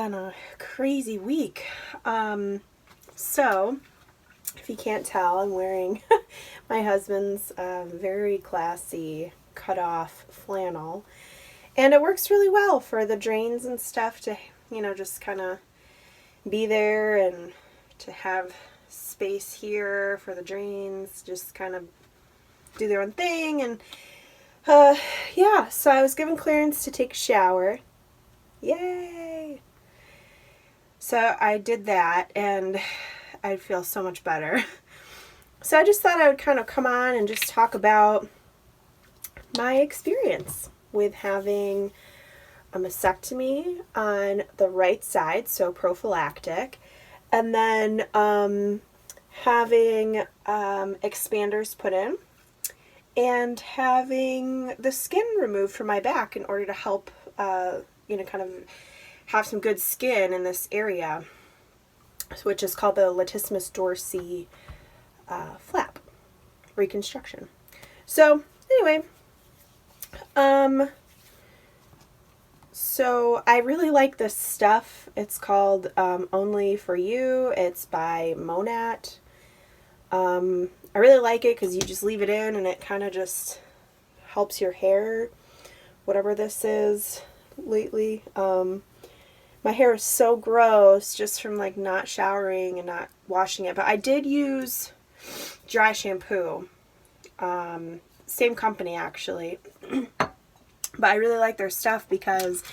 been a crazy week. So, if you can't tell, I'm wearing my husband's very classy cut-off flannel. And it works really well for the drains and stuff to, just kind of be there and to have space here for the drains, just kind of do their own thing. And yeah, so I was given clearance to take a shower. Yay! So I did that and I feel so much better. So I just thought I would kind of come on and just talk about my experience with having a mastectomy on the right side, so prophylactic, and then having expanders put in and having the skin removed from my back in order to help kind of have some good skin in this area, which is called the latissimus dorsi flap reconstruction. So anyway, so I really like this stuff. It's called Only For You. It's by Monat. I really like it because you just leave it in and it kind of just helps your hair, whatever this is lately. My hair is so gross just from like not showering and not washing it. But I did use dry shampoo. Same company actually. But I really like their stuff because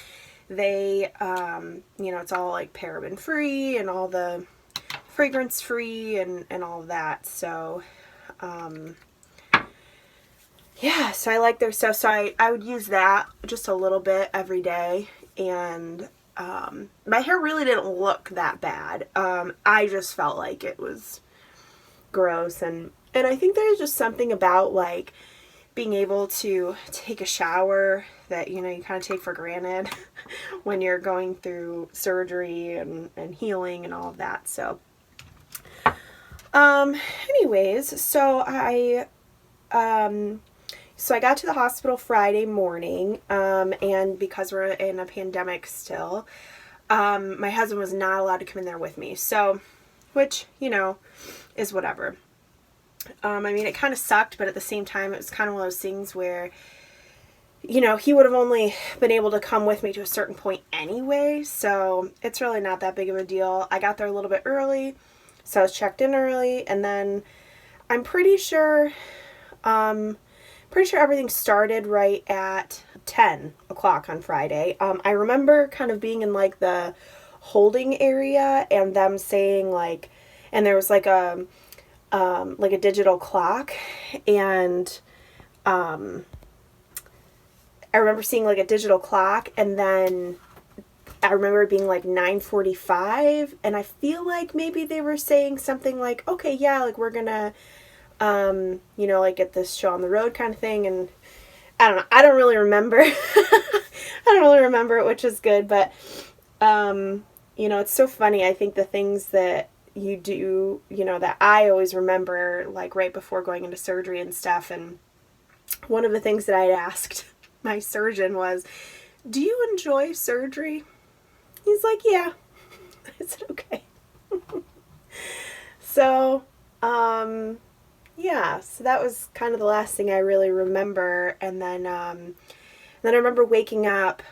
they, it's all like paraben free and all the fragrance free and all of that. So, yeah, so I like their stuff. So I would use that just a little bit every day. And my hair really didn't look that bad. I just felt like it was gross. And I think there's just something about like being able to take a shower that, you kind of take for granted when you're going through surgery and healing and all of that. So, anyways, so I got to the hospital Friday morning, and because we're in a pandemic still, my husband was not allowed to come in there with me. So, which, is whatever. It kind of sucked, but at the same time, it was kind of one of those things where, he would have only been able to come with me to a certain point anyway, so it's really not that big of a deal. I got there a little bit early, so I was checked in early, and then I'm pretty sure everything started right at 10 o'clock on Friday. I remember kind of being in like the holding area and them saying like, and there was like a digital clock, and I remember seeing like a digital clock, and then I remember it being like 9:45, and I feel like maybe they were saying something like, okay, yeah, like we're gonna like get this show on the road kind of thing. And I don't know, I don't really remember. I don't really remember it, which is good, but it's so funny. I think the things that you do, that I always remember, like right before going into surgery and stuff. And one of the things that I had asked my surgeon was, do you enjoy surgery? He's like, yeah. I said, okay. So, yeah, so that was kind of the last thing I really remember. And then I remember waking up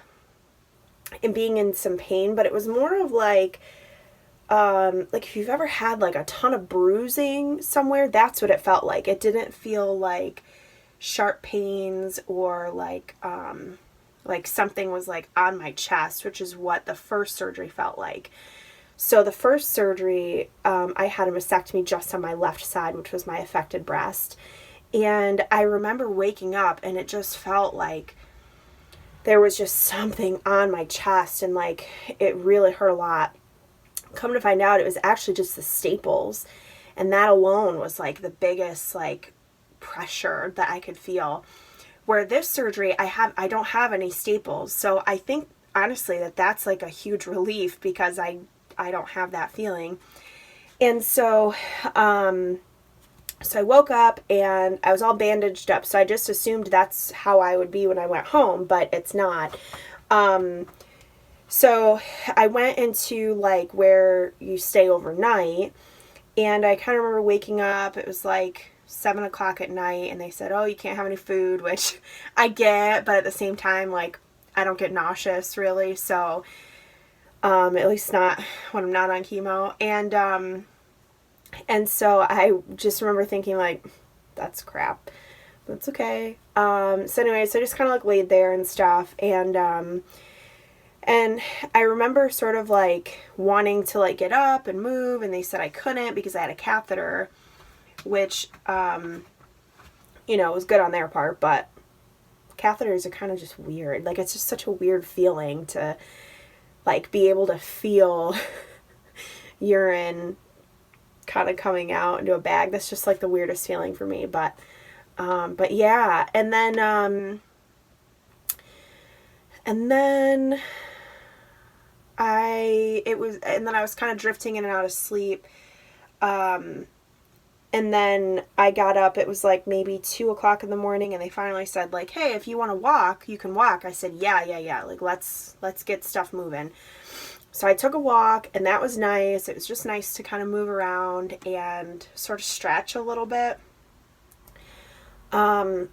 and being in some pain, but it was more of like if you've ever had like a ton of bruising somewhere, that's what it felt like. It didn't feel like sharp pains or like something was like on my chest, which is what the first surgery felt like. So the first surgery, I had a mastectomy just on my left side, which was my affected breast. And I remember waking up and it just felt like there was just something on my chest and like it really hurt a lot. Come to find out, it was actually just the staples, and that alone was like the biggest like pressure that I could feel. Where this surgery, I don't have any staples, so I think honestly that's like a huge relief because I don't have that feeling. And so I woke up and I was all bandaged up, so I just assumed that's how I would be when I went home, but it's not. So I went into like where you stay overnight, and I kind of remember waking up. It was like 7 o'clock at night, and they said, "Oh, you can't have any food," which I get, but at the same time, like, I don't get nauseous really, so at least not when I'm not on chemo. And so I just remember thinking, like, that's crap. That's okay. So anyway, so I just kind of like laid there and stuff, and I remember sort of like wanting to like get up and move, and they said I couldn't because I had a catheter, which, you know, was good on their part, but catheters are kind of just weird. Like, it's just such a weird feeling to like be able to feel urine kind of coming out into a bag. That's just like the weirdest feeling for me. But yeah. And then I was kind of drifting in and out of sleep. And then I got up, it was like maybe 2 o'clock in the morning, and they finally said, like, "Hey, if you want to walk, you can walk." I said, yeah. Like, let's get stuff moving. So I took a walk, and that was nice. It was just nice to kind of move around and sort of stretch a little bit. Yeah,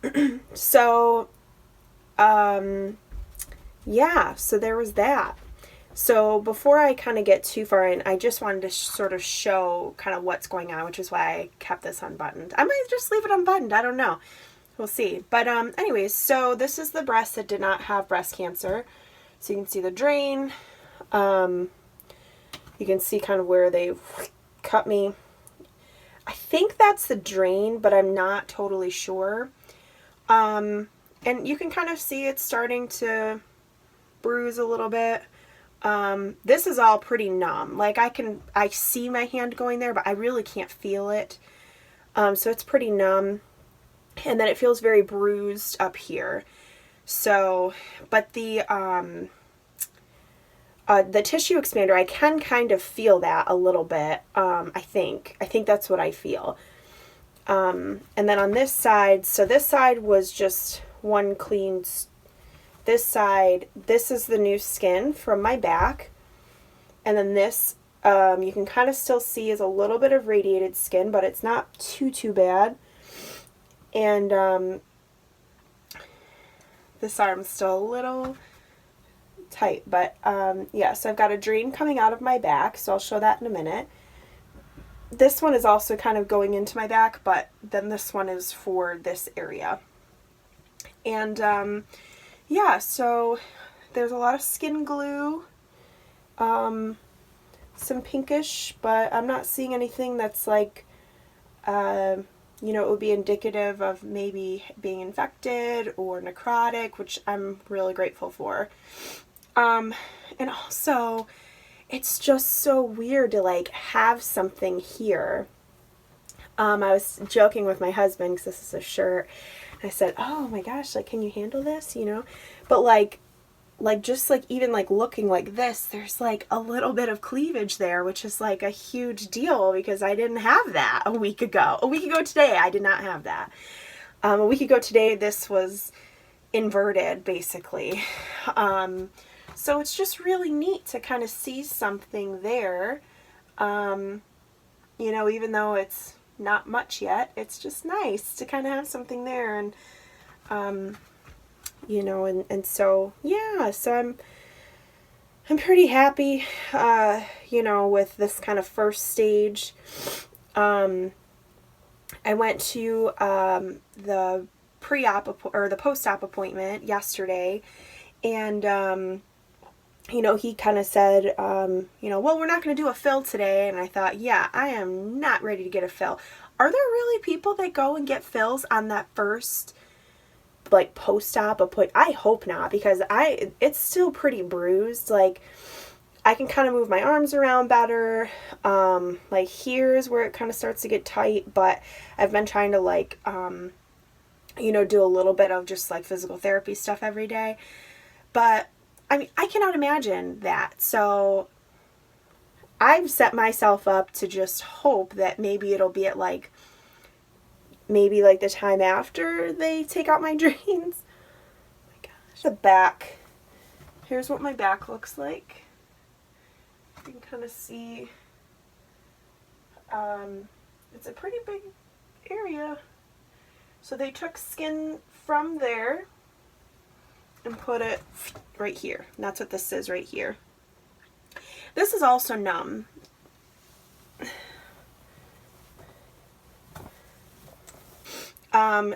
so there was that. So before I kind of get too far in, I just wanted to sort of show kind of what's going on, which is why I kept this unbuttoned. I might just leave it unbuttoned. I don't know. We'll see. But anyways, so this is the breast that did not have breast cancer. So you can see the drain. You can see kind of where they cut me. I think that's the drain, but I'm not totally sure. And you can kind of see it's starting to bruise a little bit. This is all pretty numb. Like, I see my hand going there, but I really can't feel it. So it's pretty numb. And then it feels very bruised up here. So, but the tissue expander, I can kind of feel that a little bit. I think that's what I feel. And then on this side, so this side was just one clean. This side, this is the new skin from my back. And then this, you can kind of still see is a little bit of radiated skin, but it's not too bad. And this arm's still a little tight, but yeah, so I've got a drain coming out of my back, so I'll show that in a minute. This one is also kind of going into my back, but then this one is for this area. And yeah, so there's a lot of skin glue, some pinkish, but I'm not seeing anything that's like, you know, it would be indicative of maybe being infected or necrotic, which I'm really grateful for. And also, it's just so weird to like have something here. I was joking with my husband because this is a shirt. I said, "Oh my gosh, like, can you handle this?" You know, but like just like even like looking like this, there's like a little bit of cleavage there, which is like a huge deal because I didn't have that a week ago. A week ago today, I did not have that. A week ago today, this was inverted basically. So it's just really neat to kind of see something there. You know, even though it's not much yet, it's just nice to kind of have something there. And you know, and so yeah, so I'm pretty happy, you know, with this kind of first stage. I went to the pre-op or the post-op appointment yesterday, and you know, he kind of said, you know, "Well, we're not going to do a fill today." And I thought, yeah, I am not ready to get a fill. Are there really people that go and get fills on that first, like, post-op appointment? I hope not, because it's still pretty bruised. Like, I can kind of move my arms around better. Like, here's where it kind of starts to get tight, but I've been trying to, like, you know, do a little bit of just, like, physical therapy stuff every day. But I mean, I cannot imagine that. So I've set myself up to just hope that maybe it'll be at like, maybe like the time after they take out my drains. Oh my gosh. The back here's what my back looks like. You can kind of see, it's a pretty big area. So they took skin from there and put it right here. And that's what this is right here. This is also numb.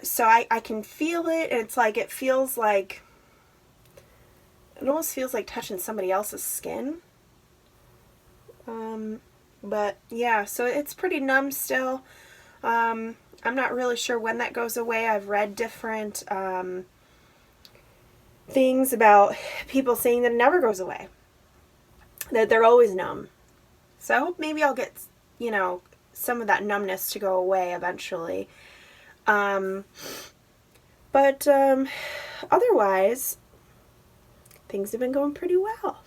So I can feel it, and it's like, it almost feels like touching somebody else's skin. But yeah, so it's pretty numb still. I'm not really sure when that goes away. I've read different things about people saying that it never goes away, that they're always numb. So I hope maybe I'll get, you know, some of that numbness to go away eventually. But otherwise, things have been going pretty well.